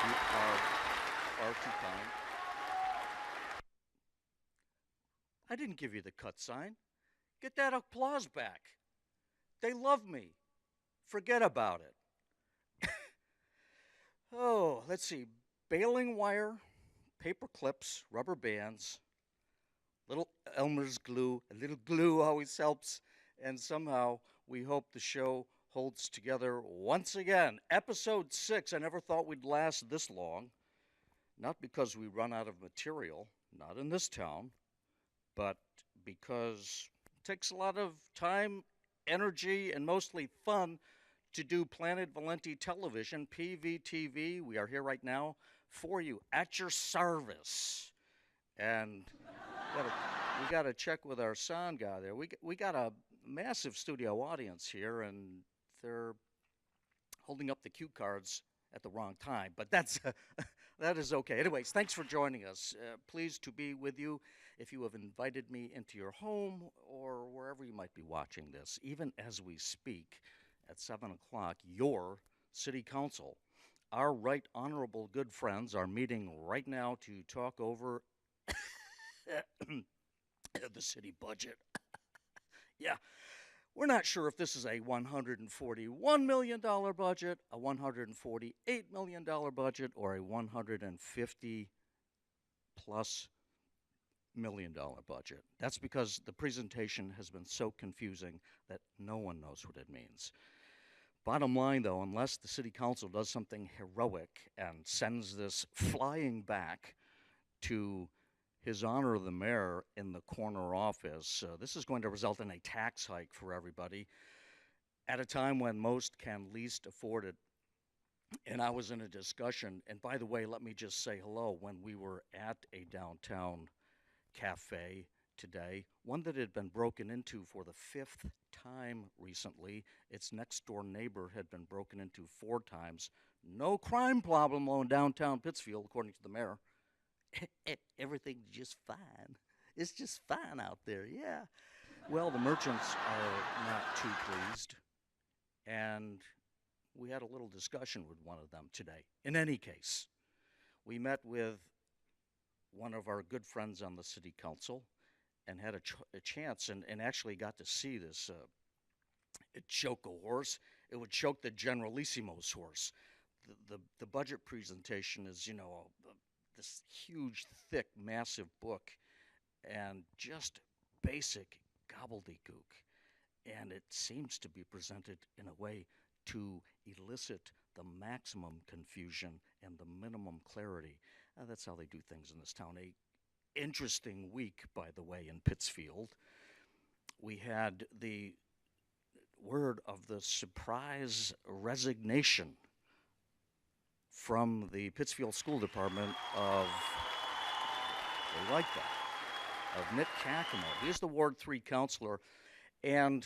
You are far too kind. I didn't give you the cut sign. Get that applause back. They love me. Forget about it. Oh, let's see. Baling wire, paper clips, rubber bands, little Elmer's glue. A little glue always helps. And somehow we hope the show holds together once again. Episode 6. I never thought we'd last this long. Not because we run out of material, not in this town, but because it takes a lot of time, energy, and mostly fun to do Planet Valenti television, PVTV. We are here right now for you at your service. And gotta, we got to check with our sound guy there. We got a massive studio audience here, and they're holding up the cue cards at the wrong time, but that is okay. Anyways, thanks for joining us. Pleased to be with you. If you have invited me into your home or wherever you might be watching this, even as we speak at 7 o'clock, your city council, our right honorable good friends, are meeting right now to talk over the city budget. Yeah, we're not sure if this is a $141 million budget, a $148 million budget, or a 150 plus $1 million budget. That's because the presentation has been so confusing that no one knows what it means. Bottom line, though, unless the city council does something heroic and sends this flying back to his honor the mayor in the corner office, this is going to result in a tax hike for everybody at a time when most can least afford it. And I was in a discussion, and by the way, let me just say hello. When we were at a downtown cafe today, one that had been broken into for the fifth time recently, its next door neighbor had been broken into 4 times. No crime problem on downtown Pittsfield, according to the mayor. Everything's just fine. It's just fine out there, yeah. Well, the merchants are not too pleased, and we had a little discussion with one of them today. In any case, we met with one of our good friends on the city council and had a chance and actually got to see this choke a horse. It would choke the Generalissimo's horse. The budget presentation is, this huge, thick, massive book and just basic gobbledygook. And it seems to be presented in a way to elicit the maximum confusion and the minimum clarity. That's how they do things in this town. A interesting week, by the way, in Pittsfield. We had the word of the surprise resignation from the Pittsfield School Department of, they like that, of Nick Cackamo. He's the Ward 3 counselor, and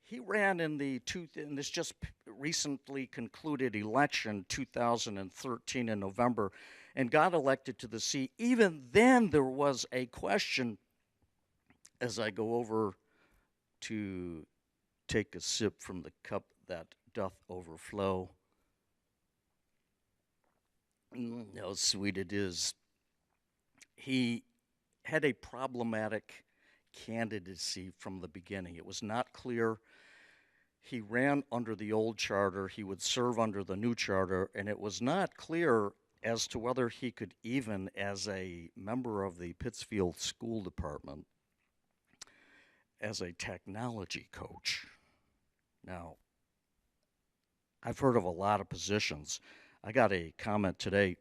he ran in this just recently concluded election, 2013 in November, and got elected to the seat. Even then, there was a question as I go over to take a sip from the cup that doth overflow. How sweet it is. He had a problematic candidacy from the beginning. It was not clear. He ran under the old charter, he would serve under the new charter, and it was not clear as to whether he could even, as a member of the Pittsfield School Department, as a technology coach. Now, I've heard of a lot of positions. I got a comment today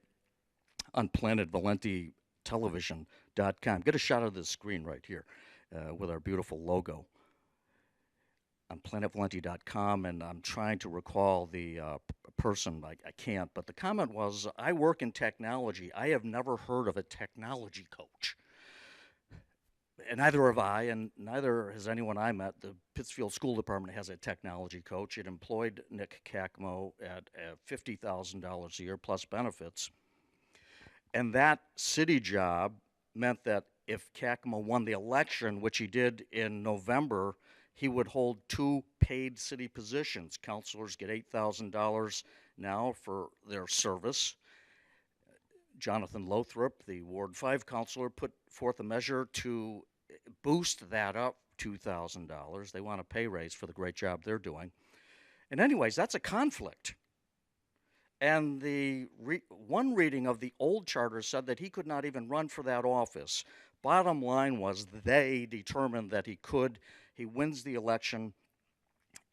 on planetvalentitelevision.com. Get a shot of the screen right here with our beautiful logo on planetvalenti.com, and I'm trying to recall the person. I can't, but the comment was, I work in technology. I have never heard of a technology coach. And neither have I, and neither has anyone I met. The Pittsfield School Department has a technology coach. It employed Nick Cackamo at $50,000 a year plus benefits. And that city job meant that if Cackamo won the election, which he did in November, he would hold 2 paid city positions. Counselors get $8,000, now for their service. Jonathan Lothrop, the Ward 5 councilor, put forth a measure to boost that up $2,000. They want a pay raise for the great job they're doing. And anyways, that's a conflict. And the one reading of the old charter said that he could not even run for that office. Bottom line was they determined that he could. He wins the election.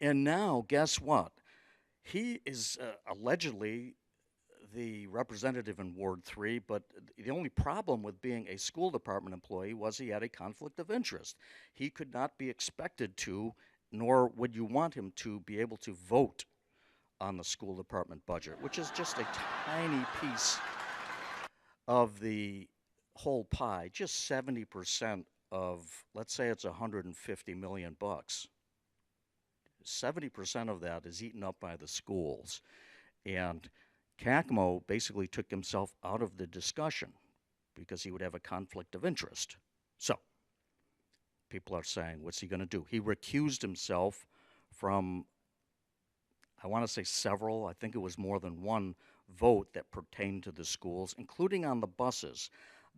And now, guess what? He is allegedly the representative in Ward 3, but the only problem with being a school department employee was he had a conflict of interest. He could not be expected to, nor would you want him to, be able to vote on the school department budget, which is just a tiny piece of the whole pie, just 70% of, let's say it's 150 million bucks. 70% of that is eaten up by the schools. And CACMO basically took himself out of the discussion because he would have a conflict of interest. So, people are saying, what's he going to do? He recused himself from, I want to say several, I think it was more than one vote that pertained to the schools, including on the buses.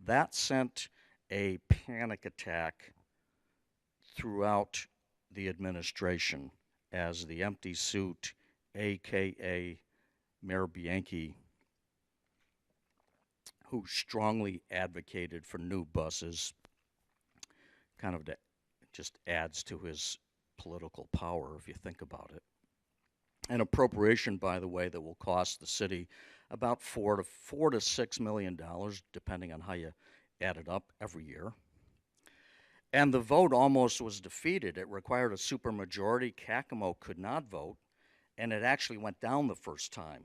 That sent a panic attack throughout the administration as the empty suit, a.k.a. Mayor Bianchi, who strongly advocated for new buses, kind of just adds to his political power if you think about it. An appropriation, by the way, that will cost the city about $4 to $6 million, depending on how you add it up every year. And the vote almost was defeated. It required a supermajority. CACMO could not vote, and it actually went down the first time.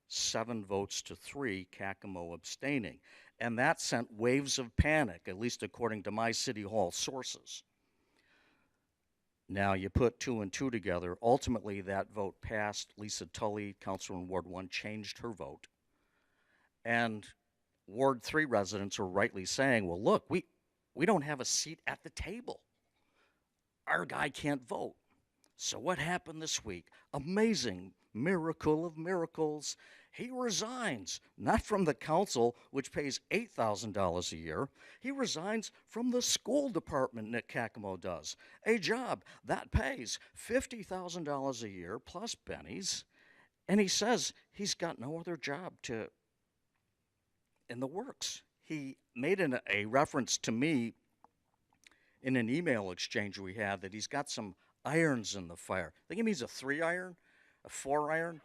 7 votes to 3, CACMO abstaining. And that sent waves of panic, at least according to my City Hall sources. Now, you put 2 and 2 together. Ultimately, that vote passed. Lisa Tully, councilor in Ward 1, changed her vote. And Ward 3 residents are rightly saying, well, look, we don't have a seat at the table. Our guy can't vote. So what happened this week? Amazing miracle of miracles. He resigns, not from the council, which pays $8,000 a year. He resigns from the school department that CACMO does, a job that pays $50,000 a year plus pennies. And he says he's got no other job in the works. He made a reference to me in an email exchange we had that he's got some irons in the fire. I think he means a 3-iron, a 4-iron.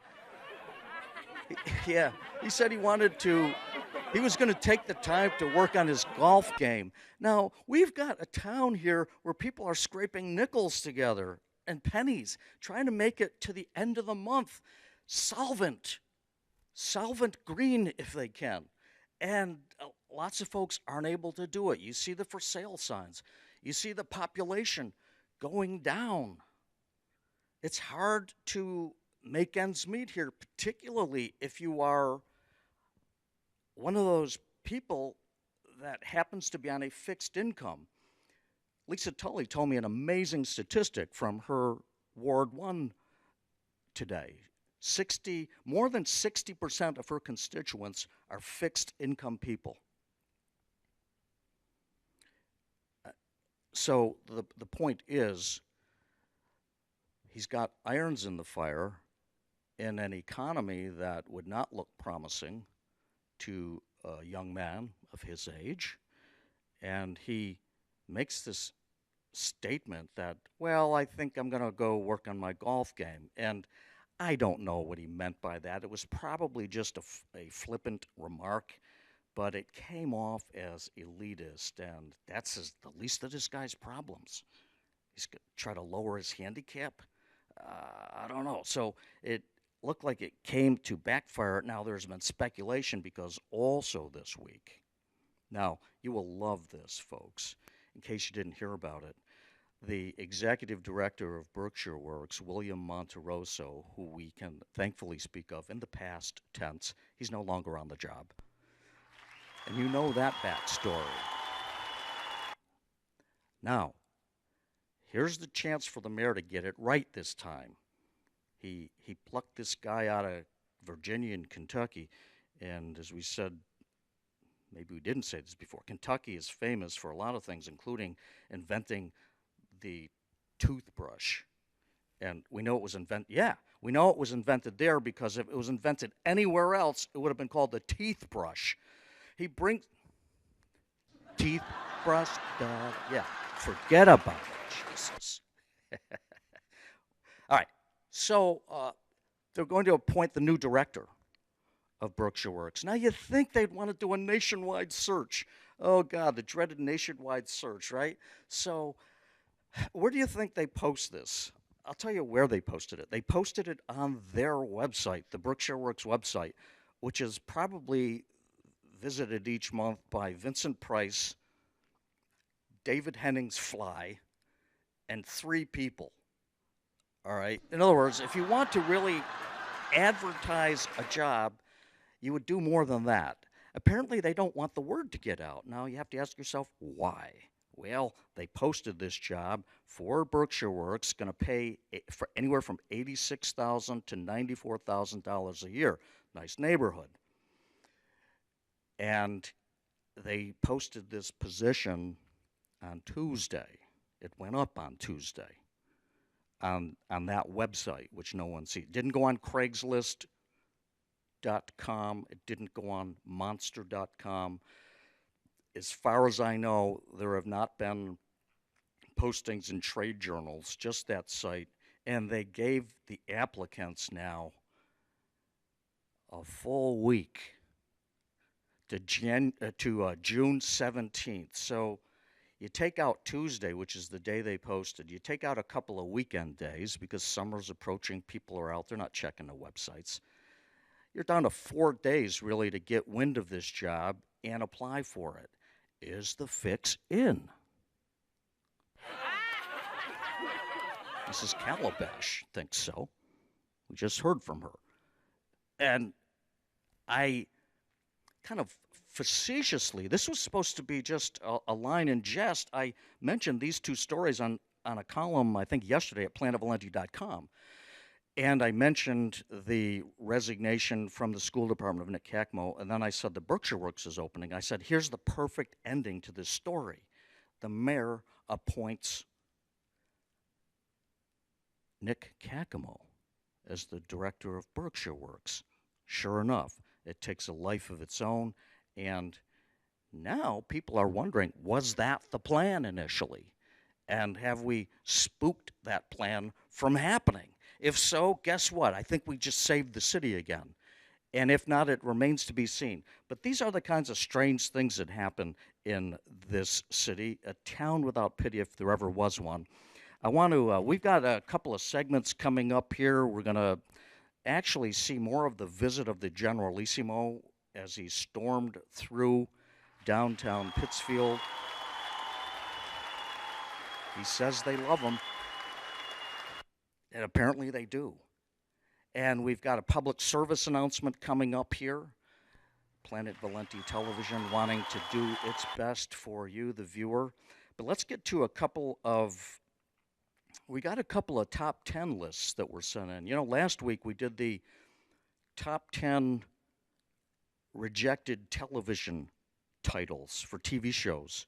Yeah, he said he was going to take the time to work on his golf game. Now, we've got a town here where people are scraping nickels together and pennies, trying to make it to the end of the month. Solvent green if they can. And lots of folks aren't able to do it. You see the for sale signs. You see the population going down. It's hard to make ends meet here, particularly if you are one of those people that happens to be on a fixed income. Lisa Tully told me an amazing statistic from her Ward 1 today. More than 60% of her constituents are fixed income people. So the point is, he's got irons in the fire in an economy that would not look promising to a young man of his age. And he makes this statement that, well, I think I'm going to go work on my golf game. And I don't know what he meant by that. It was probably just a flippant remark, but it came off as elitist, and that's the least of this guy's problems. He's going to try to lower his handicap. I don't know. So it looked like it came to backfire. Now there's been speculation because also this week, now you will love this, folks, in case you didn't hear about it, the executive director of Berkshire Works, William Monterosso, who we can thankfully speak of in the past tense, he's no longer on the job. And you know that backstory. Now, here's the chance for the mayor to get it right this time. He plucked this guy out of Virginia and Kentucky. And as we said, maybe we didn't say this before, Kentucky is famous for a lot of things, including inventing the toothbrush. And we know it was invented, yeah, we know it was invented there because if it was invented anywhere else, it would have been called the teeth brush. He brings teeth brush, yeah, forget about it, Jesus. All right, so they're going to appoint the new director of Berkshire Works. Now, you'd think they'd want to do a nationwide search. Oh, God, the dreaded nationwide search, right? So, where do you think they post this? I'll tell you where they posted it. They posted it on their website, the Berkshire Works website, which is probably visited each month by Vincent Price, David Hennings Fly, and 3 people. All right? In other words, if you want to really advertise a job, you would do more than that. Apparently, they don't want the word to get out. Now, you have to ask yourself, why? Well, they posted this job for Berkshire Works, going to pay for anywhere from $86,000 to $94,000 a year. Nice neighborhood. And they posted this position on Tuesday. It went up on Tuesday on that website, which no one sees. It didn't go on Craigslist.com. It didn't go on Monster.com. As far as I know, there have not been postings in trade journals, just that site. And they gave the applicants now a full week to June 17th. So you take out Tuesday, which is the day they posted. You take out a couple of weekend days because summer's approaching. People are out. They're not checking the websites. You're down to 4 days, really, to get wind of this job and apply for it. Is the fix in? Mrs. Calabash thinks so. We just heard from her. And I kind of facetiously, this was supposed to be just a line in jest. I mentioned these 2 stories on a column, I think, yesterday at planetvalenti.com. And I mentioned the resignation from the school department of Nick Cacmo, and then I said the Berkshire Works is opening. I said, here's the perfect ending to this story. The mayor appoints Nick Cacmo as the director of Berkshire Works. Sure enough, it takes a life of its own, and now people are wondering, was that the plan initially? And have we spooked that plan from happening? If so, guess what? I think we just saved the city again. And if not, it remains to be seen. But these are the kinds of strange things that happen in this city, a town without pity if there ever was one. I want to, we've got a couple of segments coming up here. We're going to actually see more of the visit of the Generalissimo as he stormed through downtown Pittsfield. He says they love him. And apparently they do. And we've got a public service announcement coming up here. Planet Valenti Television wanting to do its best for you, the viewer. But let's get to we got a couple of top 10 lists that were sent in. You know, last week we did the top 10 rejected television titles for TV shows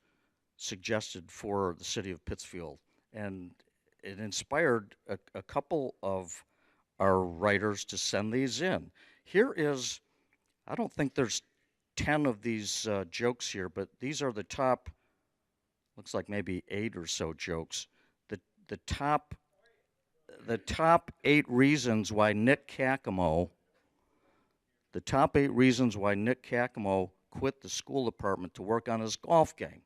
suggested for the city of Pittsfield. And it inspired a couple of our writers to send these in. Here is, I don't think there's 10 of these jokes here, but these are the top, looks like maybe 8 or so jokes. The top 8 reasons why Nick Cacamo quit the school department to work on his golf game.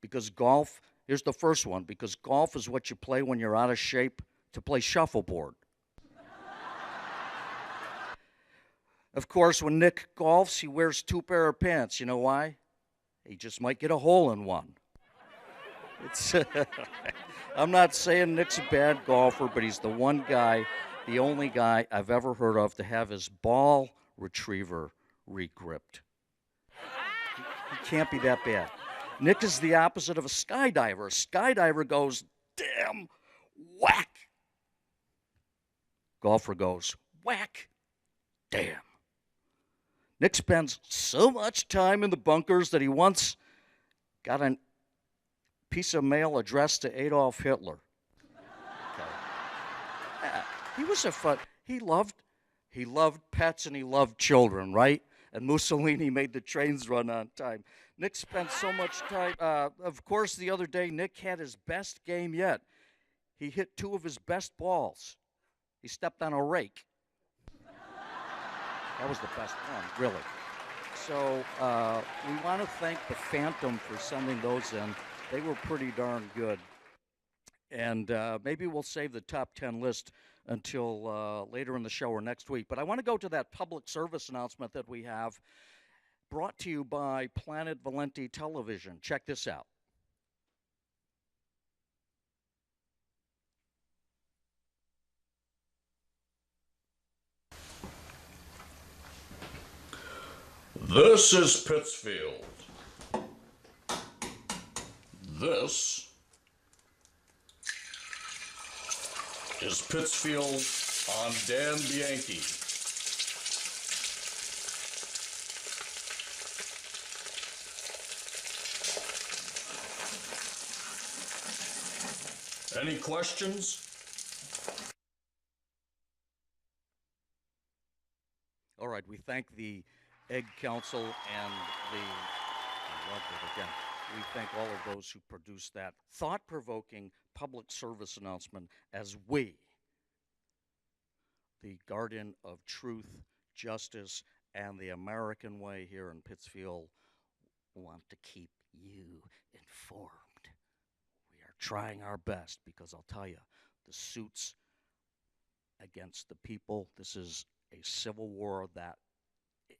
Because golf, here's the first one, because golf is what you play when you're out of shape to play shuffleboard. Of course, when Nick golfs, he wears 2 pair of pants. You know why? He just might get a hole in one. I'm not saying Nick's a bad golfer, but he's the only guy I've ever heard of to have his ball retriever regripped. He can't be that bad. Nick is the opposite of a skydiver. A skydiver goes, damn, whack. Golfer goes, whack, Damn. Nick spends so much time in the bunkers that he once got a piece of mail addressed to Adolf Hitler. Okay. Yeah, he was a fun. He loved pets and he loved children, right? And Mussolini made the trains run on time. Nick spent so much time. Of course, the other day, Nick had his best game yet. He hit two of his best balls. He stepped on a rake. That was the best one, really. So we want to thank the Phantom for sending those in. They were pretty darn good. And maybe we'll save the top 10 list until later in the show or next week. But I want to go to that public service announcement that we have brought to you by Planet Valenti Television. Check this out. This is Pittsfield. This is Pittsfield on Dan Bianchi. Any questions? All right, we thank the Egg Council and I loved it again. We thank all of those who produced that thought-provoking public service announcement as we, the guardian of truth, justice, and the American way here in Pittsfield, want to keep you informed. We are trying our best because I'll tell you, the suits against the people, this is a civil war that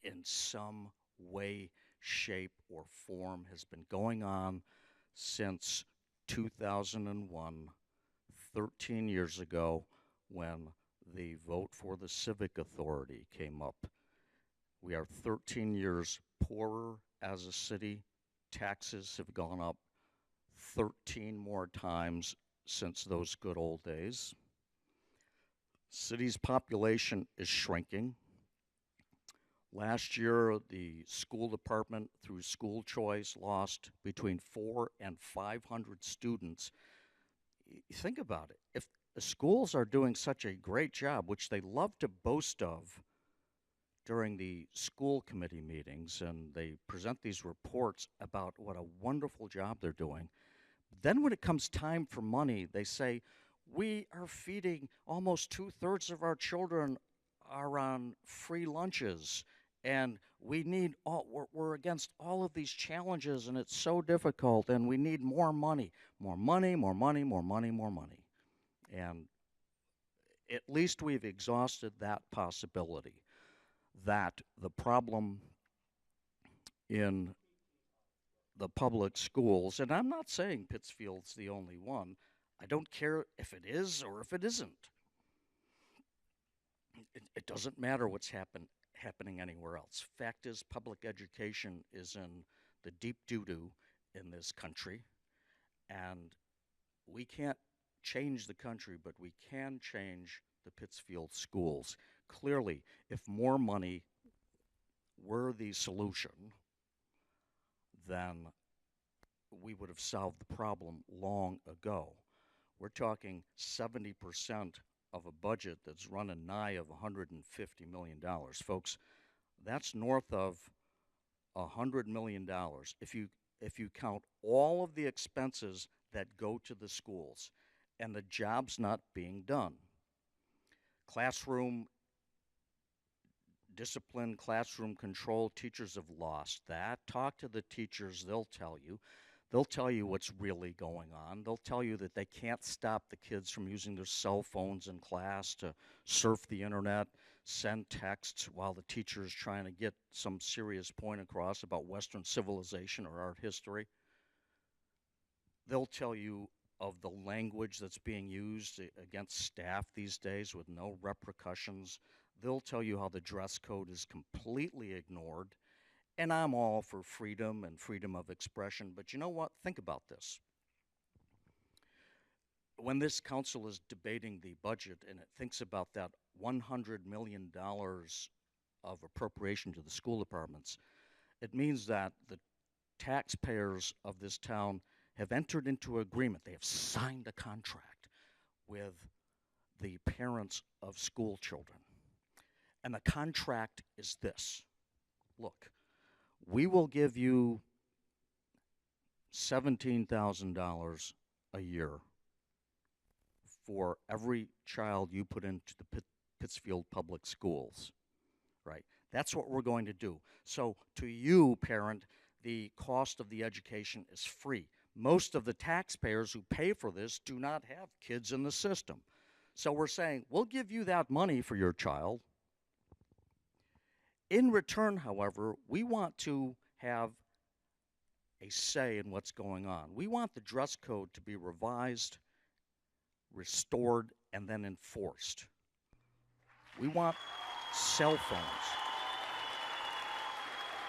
in some way, shape, or form has been going on since 2001, 13 years ago, when the vote for the civic authority came up. We are 13 years poorer as a city. Taxes have gone up 13 more times since those good old days. City's population is shrinking. Last year, the school department, through school choice, lost between 400 and 500 students. Think about it. If the schools are doing such a great job, which they love to boast of during the school committee meetings, and they present these reports about what a wonderful job they're doing, then when it comes time for money, they say, we are feeding almost 2/3 of our children are on free lunches. And we need we're against all of these challenges, and it's so difficult, and we need more money, more money, more money, more money, more money. And at least we've exhausted that possibility, that the problem in the public schools, and I'm not saying Pittsfield's the only one, I don't care if it is or if it isn't. It doesn't matter what's happening anywhere else. Fact is, public education is in the deep doo-doo in this country, and we can't change the country, but we can change the Pittsfield schools. Clearly, if more money were the solution, then we would have solved the problem long ago. We're talking 70% of a budget that's running nigh of $150 million. Folks, that's north of $100 million. If you count all of the expenses that go to the schools and the jobs not being done, classroom discipline, classroom control, teachers have lost that. Talk to the teachers, they'll tell you. They'll tell you what's really going on. They'll tell you that they can't stop the kids from using their cell phones in class to surf the internet, send texts while the teacher is trying to get some serious point across about Western civilization or art history. They'll tell you of the language that's being used against staff these days with no repercussions. They'll tell you how the dress code is completely ignored. And I'm all for freedom and freedom of expression, but you know what? Think about this. When this council is debating the budget and it thinks about that $100 million of appropriation to the school departments, it means that the taxpayers of this town have entered into agreement. They have signed a contract with the parents of school children. And the contract is this: look, we will give you $17,000 a year for every child you put into the Pittsfield Public Schools, right? That's what we're going to do. So to you, parent, the cost of the education is free. Most of the taxpayers who pay for this do not have kids in the system. So we're saying, we'll give you that money for your child. In return, however, we want to have a say in what's going on. We want the dress code to be revised, restored, and then enforced. We want cell phones.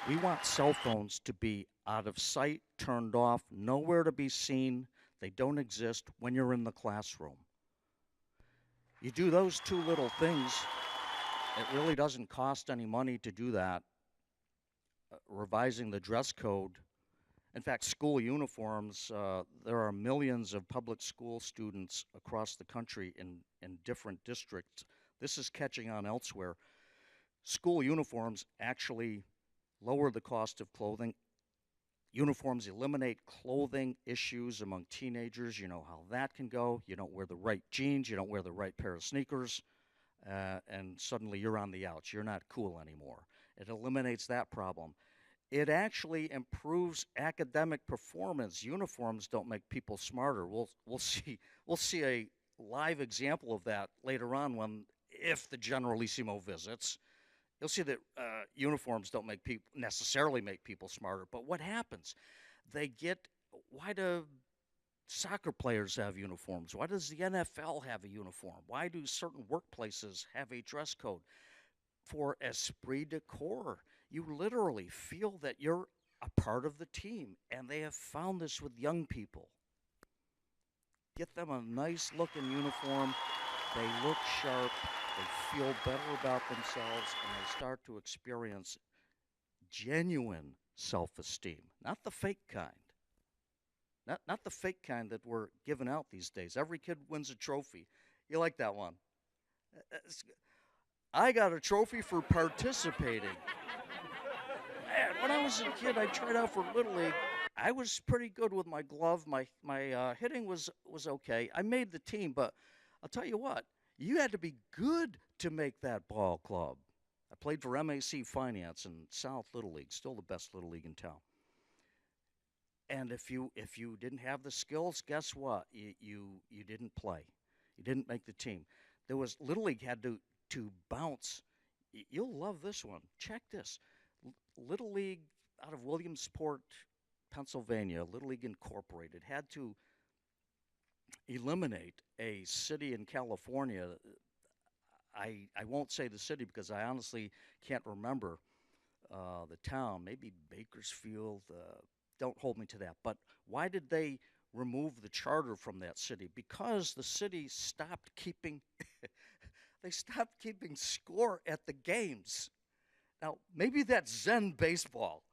We want cell phones to be out of sight, turned off, nowhere to be seen. They don't exist when you're in the classroom. You do those two little things, it really doesn't cost any money to do that. Revising the dress code. In fact, school uniforms, there are millions of public school students across the country in different districts. This is catching on elsewhere. School uniforms actually lower the cost of clothing. Uniforms eliminate clothing issues among teenagers. You know how that can go. You don't wear the right jeans, you don't wear the right pair of sneakers, and suddenly you're on the outs. You're not cool anymore. It eliminates that problem. It actually improves academic performance. Uniforms don't make people smarter. We'll see a live example of that later on when, if the Generalissimo visits. You'll see that uniforms don't necessarily make people smarter. But what happens? Why do soccer players have uniforms? Why does the NFL have a uniform? Why do certain workplaces have a dress code? For esprit de corps. You literally feel that you're a part of the team, and they have found this with young people. Get them a nice looking uniform, they look sharp, they feel better about themselves, and they start to experience genuine self-esteem, not the fake kind. Not the fake kind that we're giving out these days. Every kid wins a trophy. You like that one? I got a trophy for participating. Man, when I was a kid, I tried out for Little League. I was pretty good with my glove. My hitting was okay. I made the team, but I'll tell you what, you had to be good to make that ball club. I played for MAC Finance and South Little League, still the best Little League in town. And if you didn't have the skills, guess what? You didn't play. You didn't make the team. There was Little League had to bounce. You'll love this one. Check this. Little League out of Williamsport, Pennsylvania, Little League Incorporated, had to eliminate a city in California. I won't say the city because I honestly can't remember the town. Maybe Bakersfield. Don't hold me to that. But why did they remove the charter from that city? Because the city stopped keeping they stopped keeping score at the games. Now, maybe that's Zen baseball.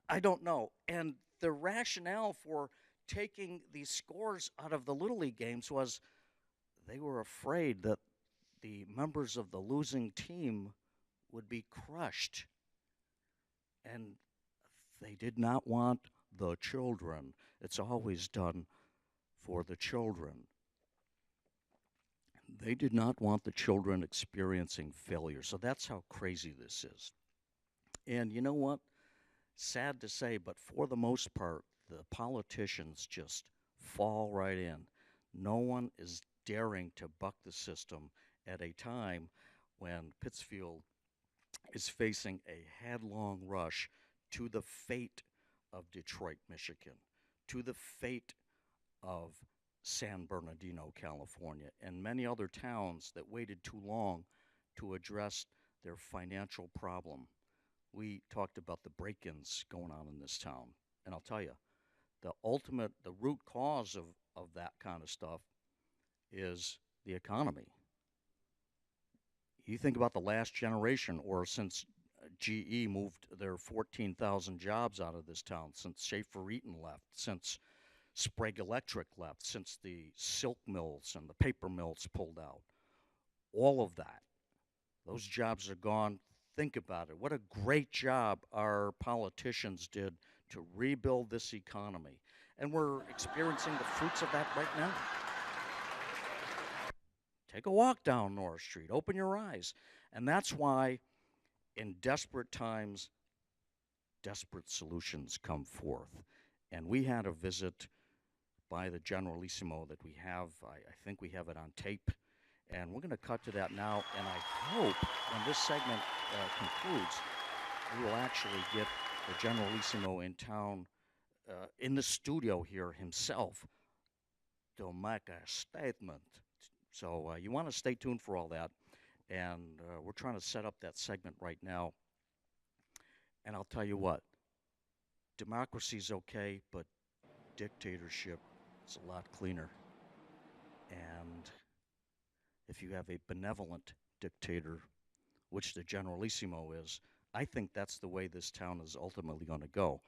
I don't know. And the rationale for taking these scores out of the Little League games was they were afraid that the members of the losing team would be crushed. And they did not want the children. It's always done for the children. They did not want the children experiencing failure. So that's how crazy this is. And you know what? Sad to say, but for the most part, the politicians just fall right in. No one is daring to buck the system at a time when Pittsfield is facing a headlong rush to the fate of Detroit, Michigan, to the fate of San Bernardino, California, and many other towns that waited too long to address their financial problem. We talked about the break-ins going on in this town, and I'll tell you, the root cause of that kind of stuff is the economy. You think about the last generation, or since GE moved their 14,000 jobs out of this town, since Schaefer Eaton left, since Sprague Electric left, since the silk mills and the paper mills pulled out, all of that, those jobs are gone. Think about it. What a great job our politicians did to rebuild this economy. And we're experiencing the fruits of that right now. Take a walk down North Street, open your eyes. And that's why, in desperate times, desperate solutions come forth. And we had a visit by the Generalissimo that we have, I think we have it on tape. And we're going to cut to that now. And I hope when this segment concludes, we will actually get the Generalissimo in town, in the studio here himself, to make a statement. So you want to stay tuned for all that. And we're trying to set up that segment right now. And I'll tell you what, democracy's okay, but dictatorship is a lot cleaner. And if you have a benevolent dictator, which the Generalissimo is, I think that's the way this town is ultimately going to go,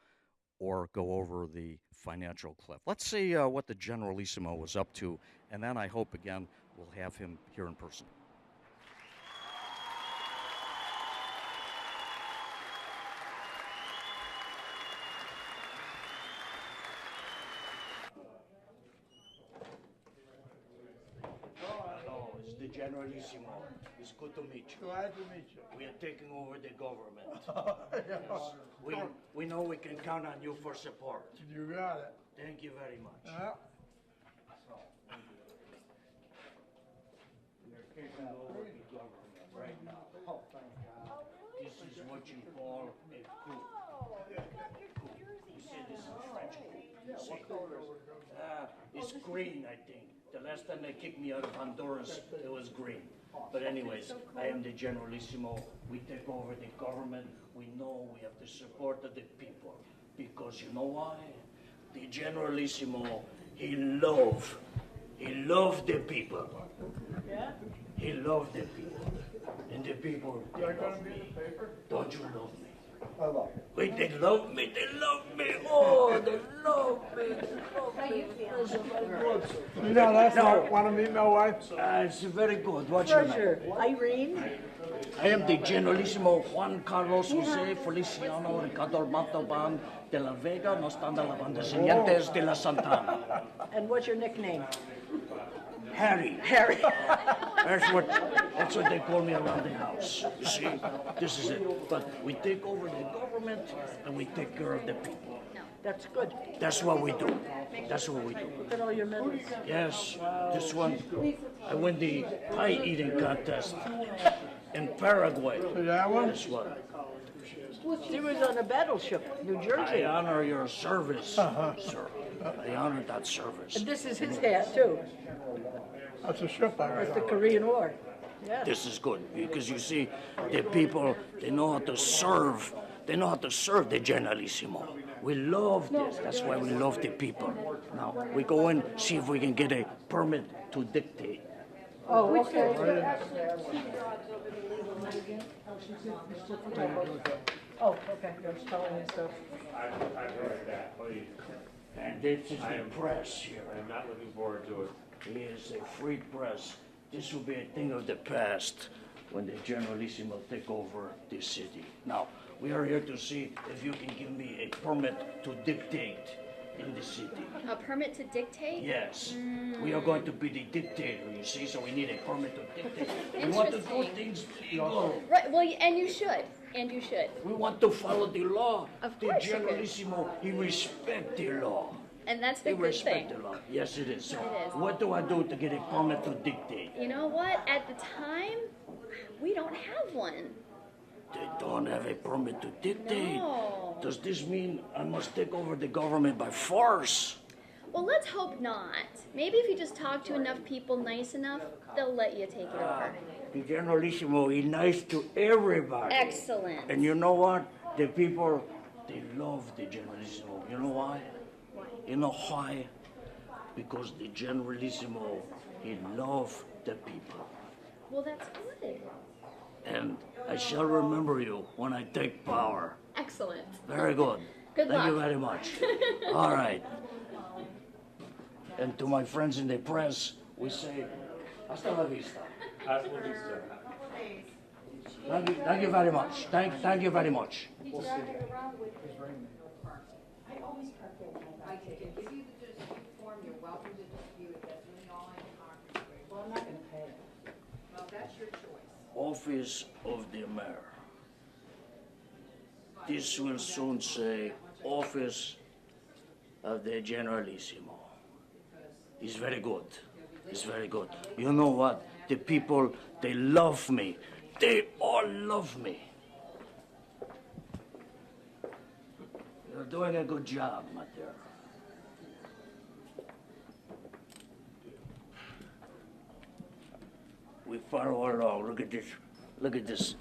or go over the financial cliff. Let's see what the Generalissimo was up to, and then I hope again we'll have him here in person. Hello, it's the Generalissimo. It's good to meet you. Glad to meet you. We are taking over the government. Yes. We know we can count on you for support. You got it. Thank you very much. Yeah. We're taking over the government right now. Oh, thank God. This is what you call a coup. You see, this is French coup. You see? It's green, I think. The last time they kicked me out of Honduras, it was green. But anyways, I am the Generalissimo. We take over the government. We know we have the support of the people. Because you know why? The Generalissimo, he loved the people. Yeah? He loved the people. And the people, they love me. Don't you love me? I love you. Wait, they love me, they love me. Oh, they love me, they love me. You know, that's No. want to meet my wife? It's very good. What's your name? Irene? I am the Generalissimo Juan Carlos Jose Feliciano Ricardo Montalban de la Vega, no están de la banda Descendientes de la Santana. And what's your nickname? Harry. Harry. That's what they call me around the house. You see, this is it. But we take over the government and we take care of the people. That's good. That's what we do. That's what we do. Look at all your medals. Yes, this one, I won the pie eating contest in Paraguay. That one? This one. He was on a battleship, New I Jersey. honor your service, sir. I honor that service. And this is his hat, too. That's a ship I It's read. the Korean War. Yeah. This is good because you see, the people, they know how to serve. They know how to serve the Generalissimo. We love this. That's why we love the people. Now, we go in, see if we can get a permit to dictate. Oh, okay. Oh, okay. You're just telling me stuff. I've heard that, please. And this is the press here. I am not looking forward to it. Here's a free press. This will be a thing of the past when the Generalissimo take over this city. Now, we are here to see if you can give me a permit to dictate in the city. A permit to dictate? Yes, we are going to be the dictator, you see, so we need a permit to dictate. We want to do Interesting. things legal. Right, well, and you should. And you should. We want to follow the law. Of The course you do. Generalissimo, he respect the law. And that's the He good respect thing. the law. Yes, it is. So, It is. what do I do to get a permit to dictate? You know what? At the time, we don't have one. They don't have a permit to dictate. No. Does this mean I must take over the government by force? Well, let's hope not. Maybe if you just talk to enough people nice enough, they'll let you take it over. The Generalissimo, he's nice to everybody. Excellent. And you know what? The people, they love the Generalissimo. You know why? You know why? Because the Generalissimo, he loves the people. Well, that's good. and I shall remember you when I take power. Excellent. Very good. Good Thank you luck. very much. All right. And to my friends in the press, we say, hasta la vista. Thank you very much. Thank you very much. I can give you the dispute form, you're welcome to dispute it, that's really all I can offer you. Well, I'm not gonna pay it. Well, that's your choice. Office of the mayor. This will soon say office of the generalissimo. It's very good. It's very good. You know what? The people, they love me. They all love me. You're doing a good job, my dear. We follow along. Look at this. Look at this.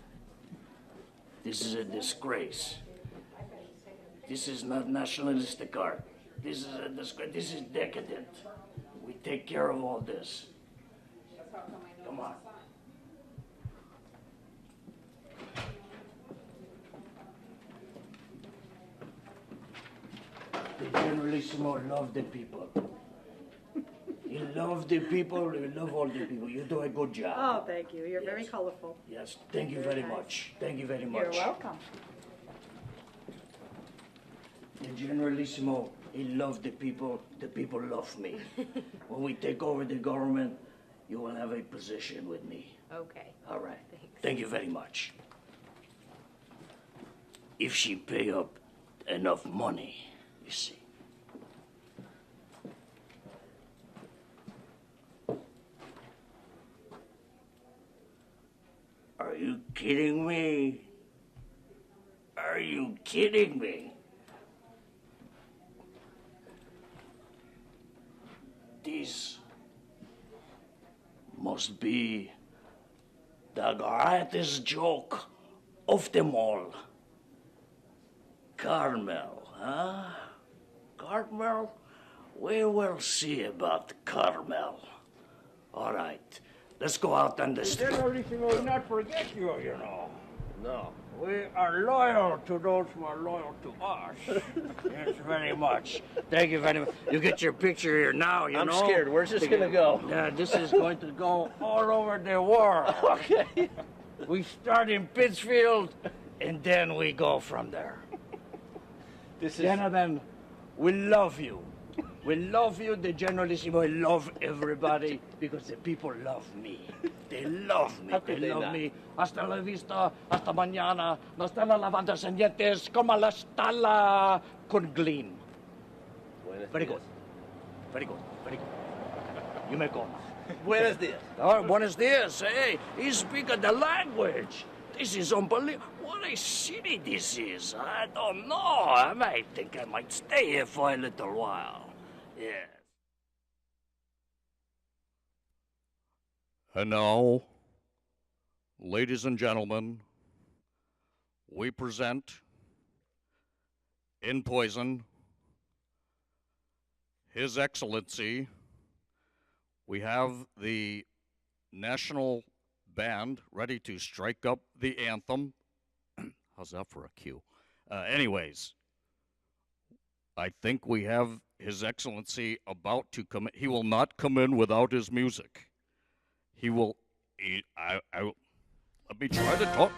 This is a disgrace. This is not nationalistic art. This is a disgrace. This is decadent. We take care of all this. Come on. The generalissimo love the people. You love the people, you love all the people. You do a good job. Oh, thank you. You're very Yes. colorful. Yes, thank you very much. Thank you very much. You're welcome. The generalissimo, he loves the people love me. When we take over the government, you will have a position with me. Okay. All right. Thank you very much. If she pay up enough money, you see. Are you kidding me? Are you kidding me? This must be the greatest joke of them all. Carmel, huh? Carmel? We will see about Carmel. All right, let's go out on the street. Generalissimo will not forget you, you know. No. We are loyal to those who are loyal to us. Yes, very much. Thank you very much. You get your picture here now, you know? I'm scared. Where's this gonna go? Yeah, this is going to go all over the world. Okay. We start in Pittsfield, and then we go from there. This is Gentlemen, we love you. We love you, the generalissimo. I love everybody because the people love me. They love me. How could They they love not? me. Hasta la vista, hasta mañana. No están las lavandas en dientes como la stala con gleam. Buenos Very dias. good. Very good. Very good. You may go. Buenos dias. Oh, buenos dias. Hey, he's speaking the language. This is unbelievable. What a city this is. I don't know. I might think I might stay here for a little while. Yes. And now, ladies and gentlemen, we present in poison His Excellency. We have the national band ready to strike up the anthem. How's that for a cue? Anyways, I think we have His Excellency about to come in. He will not come in without his music. He will. Let me try to talk.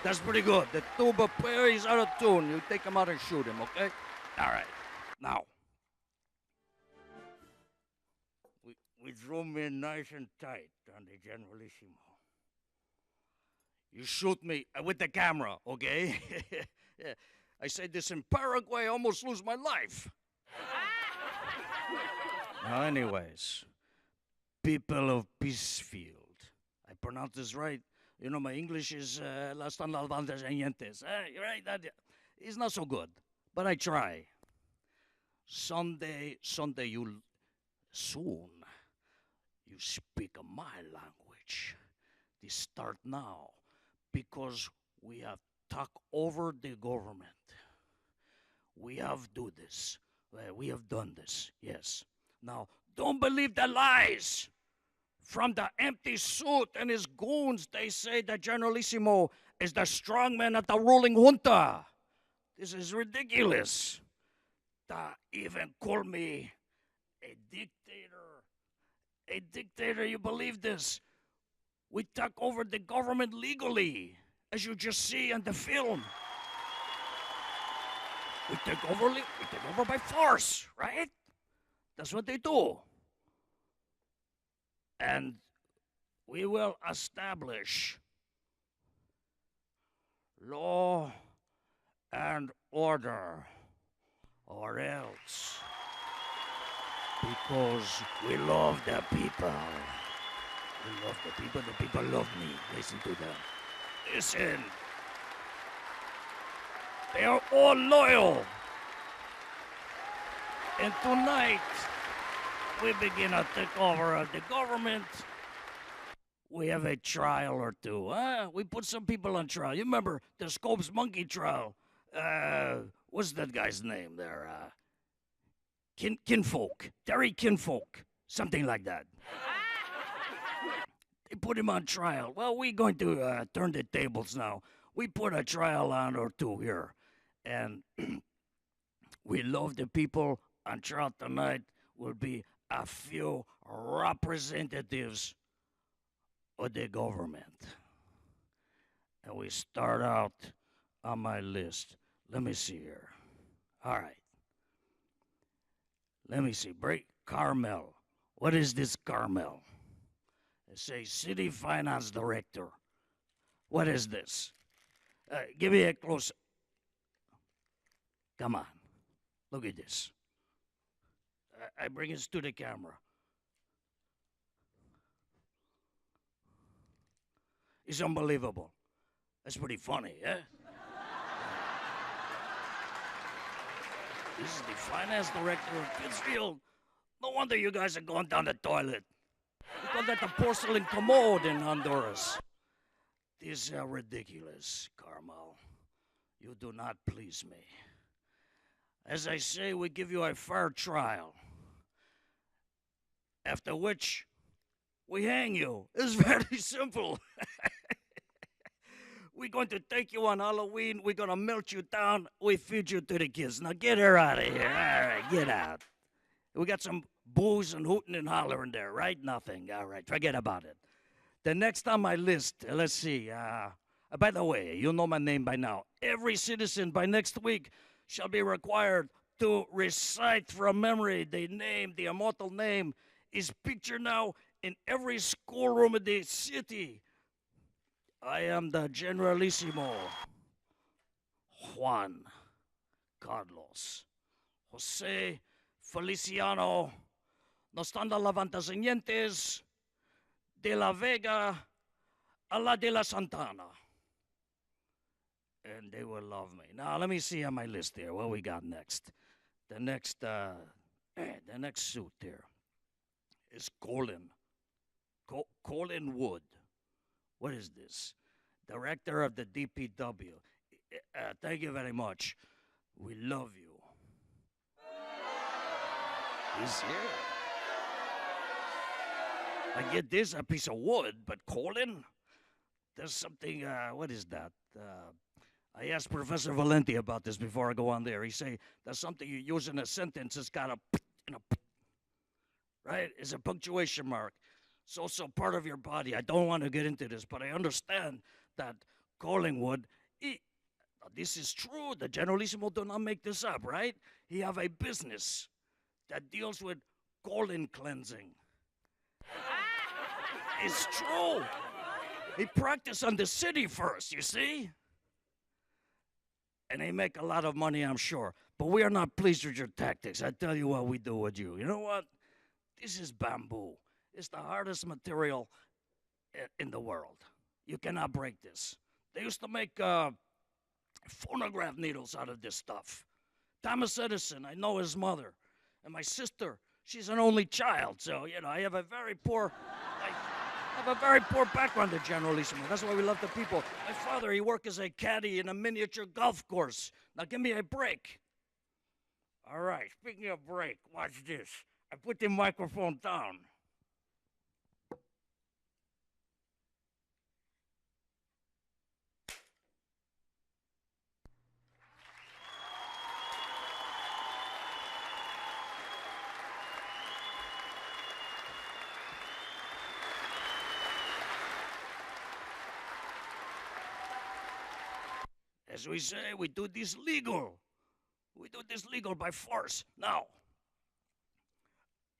That's pretty good. The tuba player is out of tune. You take him out and shoot him, okay? All right. Now, we zoom in nice and tight on the Generalissimo. You shoot me with the camera, okay? Yeah. I say this in Paraguay, I almost lose my life. Now, anyways, people of Peacefield. I pronounce this right. You know, my English is las tan las bandas añentes. Right? It's not so good, but I try. Someday, you'll soon you speak my language. They start now because we have talked over the government. We have do this. We have done this. Yes. Now, don't believe the lies. From the empty suit and his goons, they say that Generalissimo is the strongman at the ruling junta. This is ridiculous. They even call me a dictator. A dictator, you believe this? We took over the government legally, as you just see in the film. We take over by force, right? That's what they do. And we will establish law and order, or else, because we love the people. We love the people love me. Listen to them. Listen. They are all loyal. And tonight, we begin a takeover of the government. We have a trial or two, huh? We put some people on trial. You remember the Scopes Monkey trial? What's that guy's name there? Kinfolk. Terry Kinfolk. Something like that. They put him on trial. Well, we're going to turn the tables now. We put a trial on or two here. And we love the people on trial tonight will be a few representatives of the government. And we start out on my list. Let me see here. All right. Let me see. Break Carmel. What is this Carmel? It says City Finance Director. What is this? Give me a close. Come on. Look at this. I bring this to the camera. It's unbelievable. That's pretty funny, eh? This is the finance director of Pittsfield. No wonder you guys are going down the toilet. We call that the porcelain commode in Honduras. This is ridiculous, Carmel. You do not please me. As I say, we give you a fair trial. After which, we hang you. It's very simple. We're going to take you on Halloween. We're going to melt you down. We feed you to the kids. Now get her out of here. All right, get out. We got some booze and hooting and hollering there, right? Nothing. All right, forget about it. The next on my list, let's see. By the way, you know my name by now. Every citizen by next week shall be required to recite from memory the name, the immortal name, is pictured now in every schoolroom of the city. I am the Generalissimo, Juan Carlos Jose Feliciano Nostanda Levantaseñentes de la Vega a la de la Santana. And they will love me. Now, let me see on my list here what we got next. The next suit here is Colin Wood. What is this? Director of the DPW. Thank you very much. We love you. He's here. I get this, a piece of wood, but Colin? There's something, what is that? I asked Professor Valenti about this before I go on there. He say, there's something you use in a sentence, it's got a, right? It's a punctuation mark. It's also part of your body. I don't want to get into this, but I understand that Collingwood He, this is true. The Generalissimo do not make this up, right? He have a business that deals with colon cleansing. It's true. He practiced on the city first, you see? And they make a lot of money, I'm sure. But we are not pleased with your tactics. I tell you what we do with you. You know what? This is bamboo. It's the hardest material in the world. You cannot break this. They used to make phonograph needles out of this stuff. Thomas Edison, I know his mother. And my sister, she's an only child. So, you know, I have a very poor background in Generalissimo. That's why we love the people. My father, he worked as a caddy in a miniature golf course. Now give me a break. All right, speaking of break, watch this. I put the microphone down. As we say, we do this legal. We do this legal by force. Now,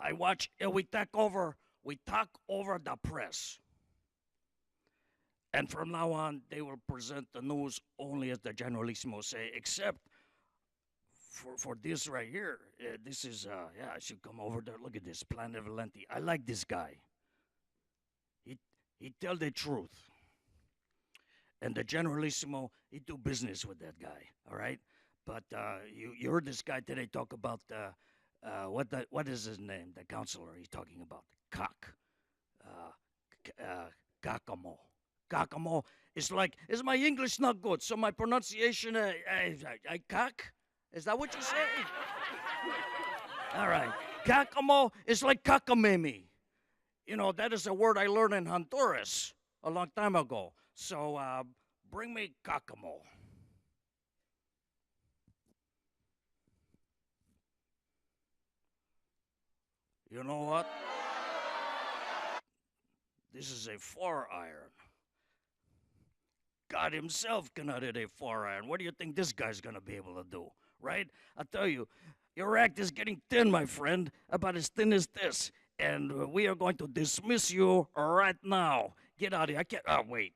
we talk over the press. And from now on, they will present the news only as the Generalissimo say, except for this right here. This is, I should come over there. Look at this, Planet Valenti. I like this guy. He tell the truth. And the Generalissimo, he do business with that guy, all right? But you heard this guy today talk about, what is his name, the counselor he's talking about? Giacomo. Giacomo is like, is my English not good? So my pronunciation, cock? Is that what you say? All right. Giacomo is like cockamamie. You know, that is a word I learned in Honduras a long time ago. So bring me Giacomo. You know what? This is a 4-iron. God himself cannot hit a 4-iron. What do you think this guy's going to be able to do, right? I tell you, your act is getting thin, my friend, about as thin as this. And we are going to dismiss you right now. Get out of here. I can't. Oh, wait.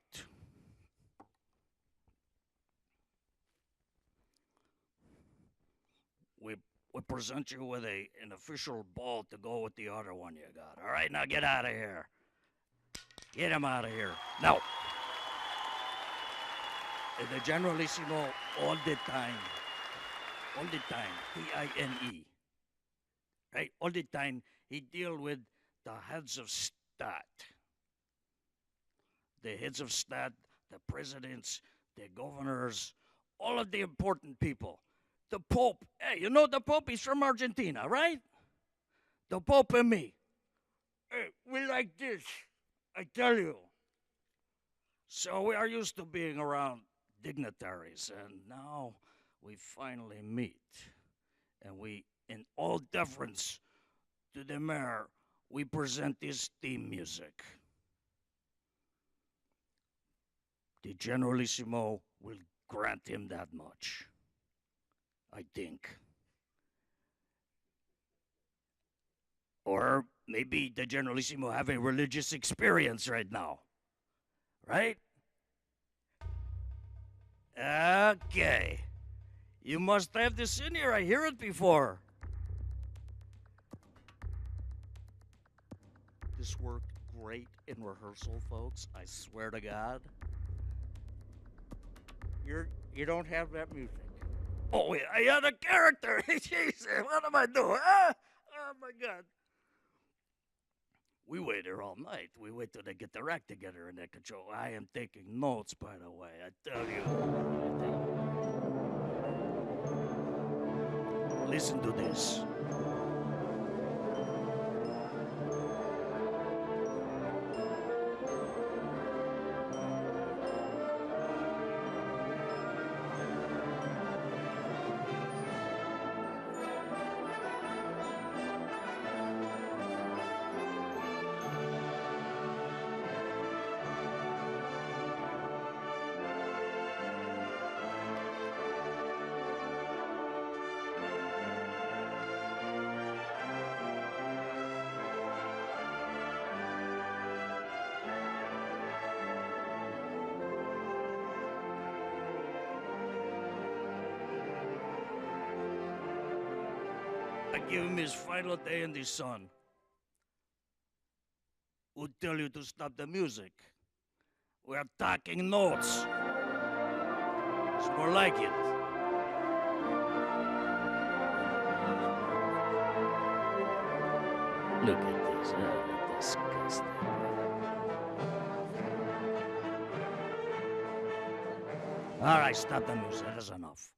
We present you with an official ball to go with the other one you got. All right, now get out of here. Get him out of here. Now, the Generalissimo all the time, T-I-N-E, right? All the time, he deal with the heads of state. The heads of state, the presidents, the governors, all of the important people. The Pope, hey, you know the Pope? He's from Argentina, right? The Pope and me. Hey, we like this, I tell you. So we are used to being around dignitaries, and now we finally meet. And we, in all deference to the mayor, we present his theme music. The Generalissimo will grant him that much, I think. Or maybe the Generalissimo have a religious experience right now, right? Okay. You must have this in here. I hear it before. This worked great in rehearsal, folks. I swear to God. You don't have that music. Oh, wait, I had a character. Jesus, what am I doing? Ah! Oh, my God. We wait here all night. We wait till they get their act together and they control. I am taking notes, by the way. I tell you. Listen to this. I give him his final day in the sun. Who tell you to stop the music? We're talking notes. It's more like it. Look at this. Disgusting. All right, stop the music. That is enough.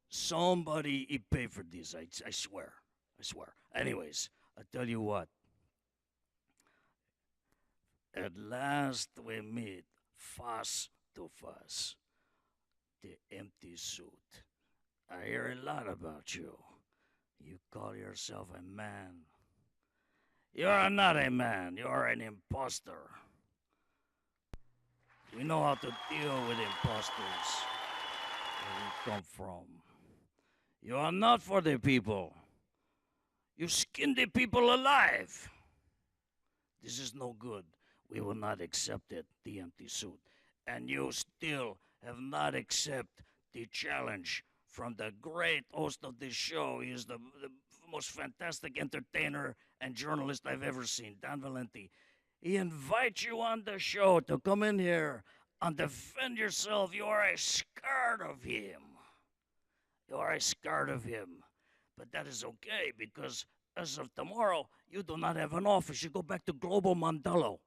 Somebody he paid for this. I swear. I swear. Anyways, I tell you what. At last we meet face to face. The empty suit. I hear a lot about you. You call yourself a man. You're not a man. You're an imposter. We know how to deal with imposters. Where we come from. You are not for the people. You skin the people alive. This is no good. We will not accept it, the empty suit. And you still have not accepted the challenge from the great host of this show. He is the most fantastic entertainer and journalist I've ever seen, Dan Valenti. He invites you on the show to come in here and defend yourself. You are scared of him. You are scared of him. But that is okay because as of tomorrow, you do not have an office. You go back to Global Mondello.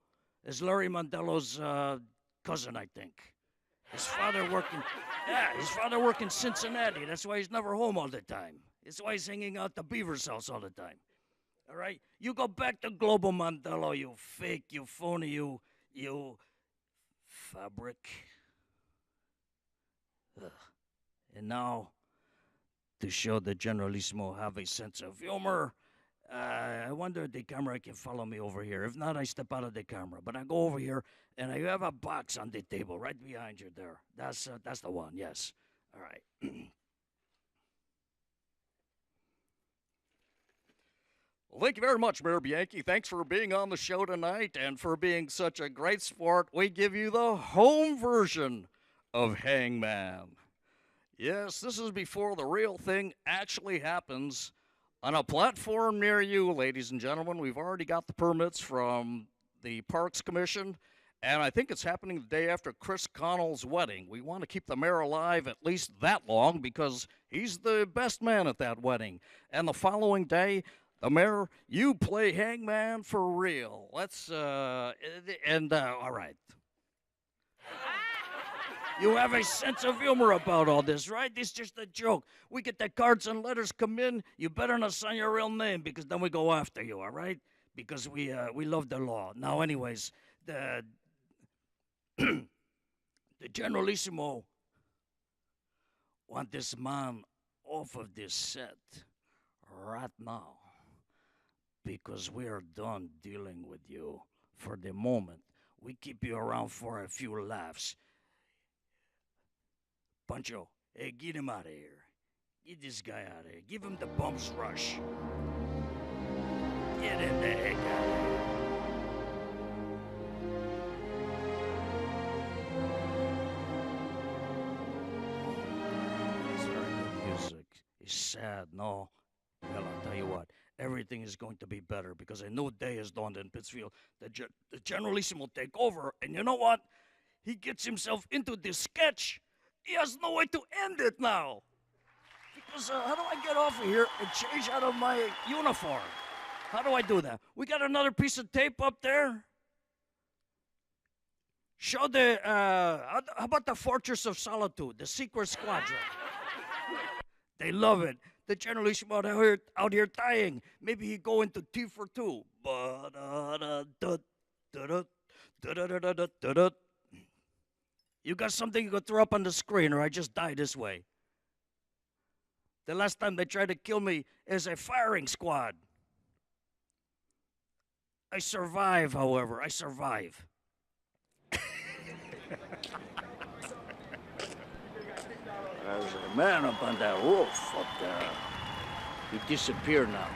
It's Larry Mondello's cousin, I think. His father worked in Cincinnati. That's why he's never home all the time. That's why he's hanging out the Beaver's house all the time. All right? You go back to Global Mondello, you fake, you phony, you fabric. Ugh. And now, to show the Generalissimo have a sense of humor, I wonder if the camera can follow me over here. If not, I step out of the camera. But I go over here, and I have a box on the table right behind you there. That's the one, yes. All right. Well, thank you very much, Mayor Bianchi. Thanks for being on the show tonight and for being such a great sport. We give you the home version of Hangman. Yes, this is before the real thing actually happens on a platform near you, ladies and gentlemen. We've already got the permits from the Parks Commission, and I think it's happening the day after Chris Connell's wedding. We want to keep the mayor alive at least that long because he's the best man at that wedding. And the following day, the mayor, you play Hangman for real. Let's, all right. You have a sense of humor about all this, right? This is just a joke. We get the cards and letters come in. You better not sign your real name because then we go after you, all right? Because we love the law. Now, anyways, the Generalissimo want this man off of this set right now because we are done dealing with you for the moment. We keep you around for a few laughs. Pancho, hey, get him out of here. Get this guy out of here. Give him the bumps rush. Get him the heck out of here. It's very good music. It's sad, no? Well, I'll tell you what. Everything is going to be better because a new day has dawned in Pittsfield. The Generalissimo will take over, and you know what? He gets himself into this sketch. He has no way to end it now. Because how do I get off of here and change out of my uniform? How do I do that? We got another piece of tape up there. Show the, how about the Fortress of Solitude, the Secret Squadron? They love it. The Generalissimo out here dying. Maybe he go into T for two. You got something you could throw up on the screen, or I just die this way. The last time they tried to kill me is a firing squad. I survive, however. I survive. There's a man up on that roof up there. He disappeared now.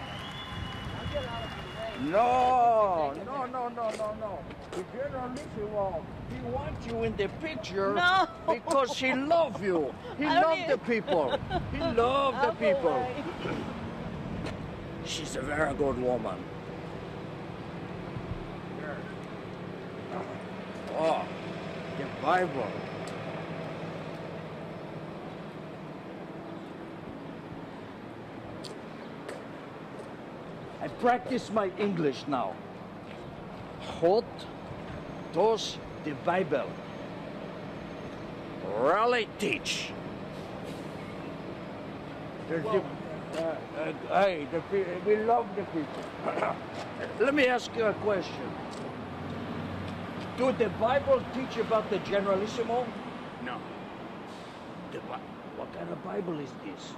No, no, no, no, no, no. The Generalissimo, he wants you in the picture No. because he loves you. He I don't loves need- the people. He loves the I'll go people. away. She's a very good woman. Oh, the Bible. I practice my English now. Hot dos the Bible. Really teach. Hey, we love the people. Let me ask you a question. Do the Bible teach about the Generalissimo? No. What kind of Bible is this?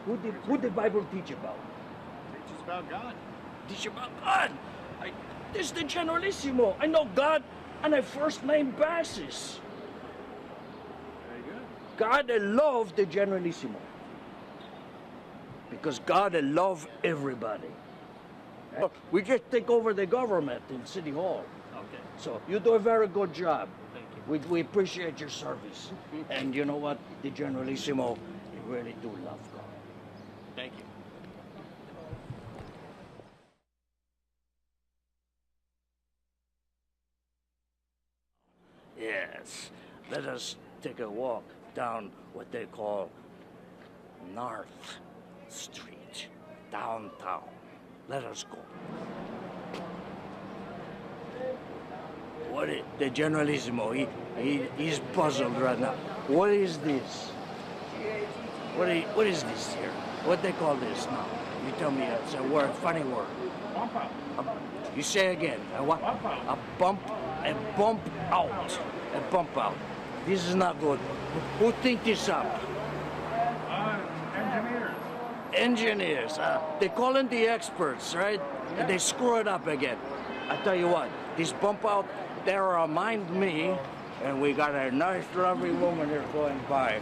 Who the Bible teach about? Teaches about God. Teach about God. This is the Generalissimo. I know God on a first name basis. Very good. God love the Generalissimo. Because God love everybody. We just take over the government in City Hall. Okay. So you do a very good job. Thank you. We appreciate your service. And you know what? The Generalissimo, they really do love God. Thank you. Yes. Let us take a walk down what they call North Street, downtown. Let us go. The Generalissimo, he's puzzled right now. What is this? What is this here? What they call this now? You tell me, it's a word, funny word. Bump out. You say again. A what? Bump out. A bump out. A bump out. This is not good. Who think this up? Engineers. Engineers. They call in the experts, right? And they screw it up again. I tell you what, this bump out, they remind me, and we got a nice, lovely woman here going by.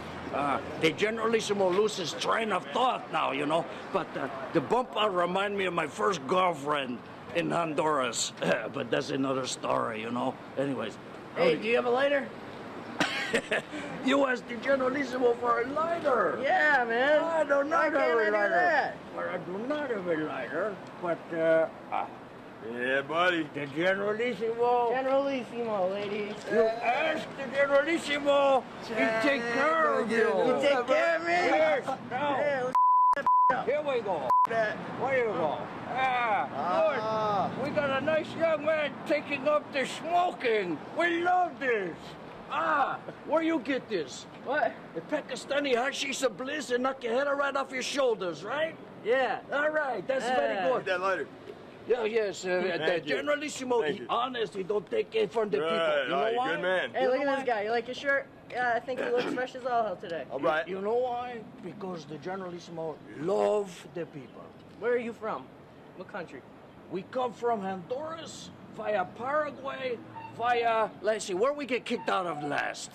The Generalissimo loses train of thought now, you know. But the bump out remind me of my first girlfriend in Honduras. But that's another story, you know. Anyways. Hey, do you have a lighter? You asked the Generalissimo for a lighter. Yeah, man. I do not Why have can't a I do lighter. that? Well, I do not have a lighter, but Yeah, buddy. the Generalissimo. Generalissimo, ladies. You ask the Generalissimo, he take care of you. You take care of me? Yes. Now, Yeah, here we go. Where you go? Good. We got a nice young man taking up the smoking. We love this. Where you get this? what? The Pakistani hashish of bliss and knock your head right off your shoulders, right? Yeah. All right, that's very good. That lighter. Yeah, yes, the Thank you. Generalissimo, Thank he you. honest, he don't take it from the people. You know why? Good man. Hey, You look know at this why? guy. You like his shirt? Yeah, I think he looks fresh as all hell today. All right. You know why? Because the Generalissimo love the people. Where are you from? What country? We come from Honduras, via Paraguay, via, let's see, where we get kicked out of last?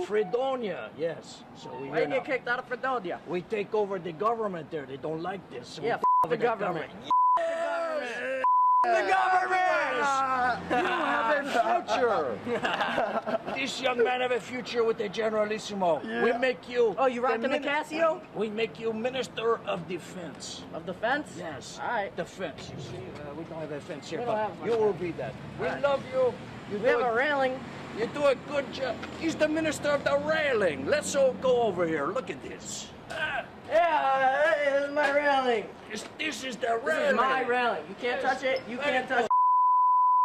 Fredonia, yes. So we Why you get kicked out of Fredonia? We take over the government there. They don't like this. So we Yeah, f- the with government. Yes! The government! You have a future. This young man have a future with the Generalissimo. We make you. Oh, you rocking the mini- Casio? We make you Minister of Defense. Of defense? Yes. All right. Defense. You see, we don't have a fence here, We don't but have one. you will be that. We love you. You We do have a- a railing. You do a good job. He's the minister of the railing. Let's all go over here. Look at this. Yeah, hey, this is my railing. This is the This railing. is my railing. You can't touch it. You can't touch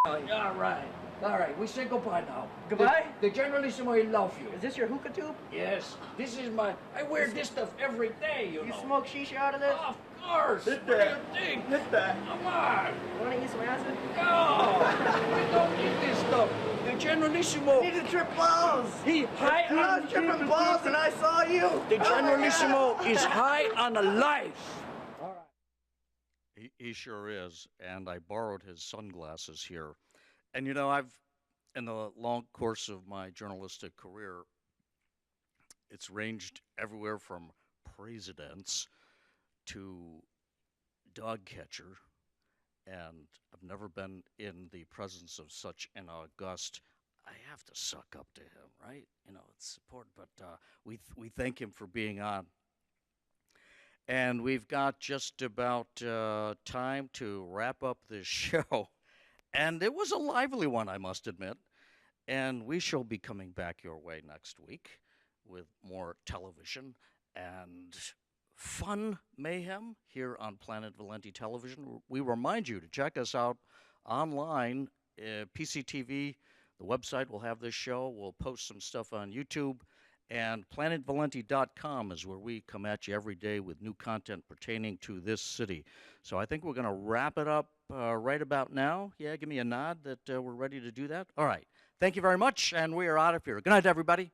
All right. All right. We say goodbye now. Goodbye? The Generalissimo, he love you. Is this your hookah tube? Yes. This is my. I wear this stuff every day. You You know. smoke shisha out of this? Of course. Hit What that. do you think? Hit that. Come on. You want to eat some acid? No. We don't need this stuff. The Generalissimo. to trip balls. He high on. tripping balls and I saw you. The Generalissimo is high on life. He sure is. And I borrowed his sunglasses here. And you know, I've, in the long course of my journalistic career, it's ranged everywhere from presidents to dog catcher and I've never been in the presence of such an august. I have to suck up to him, right? You know, it's important, but we thank him for being on. And we've got just about time to wrap up this show. And it was a lively one, I must admit. And we shall be coming back your way next week with more television and fun mayhem here on Planet Valenti Television. We remind you to check us out online, PCTV. The website will have this show. We'll post some stuff on YouTube. And planetvalenti.com is where we come at you every day with new content pertaining to this city. So I think we're going to wrap it up right about now. Yeah, give me a nod that we're ready to do that. All right. Thank you very much, and we are out of here. Good night, everybody.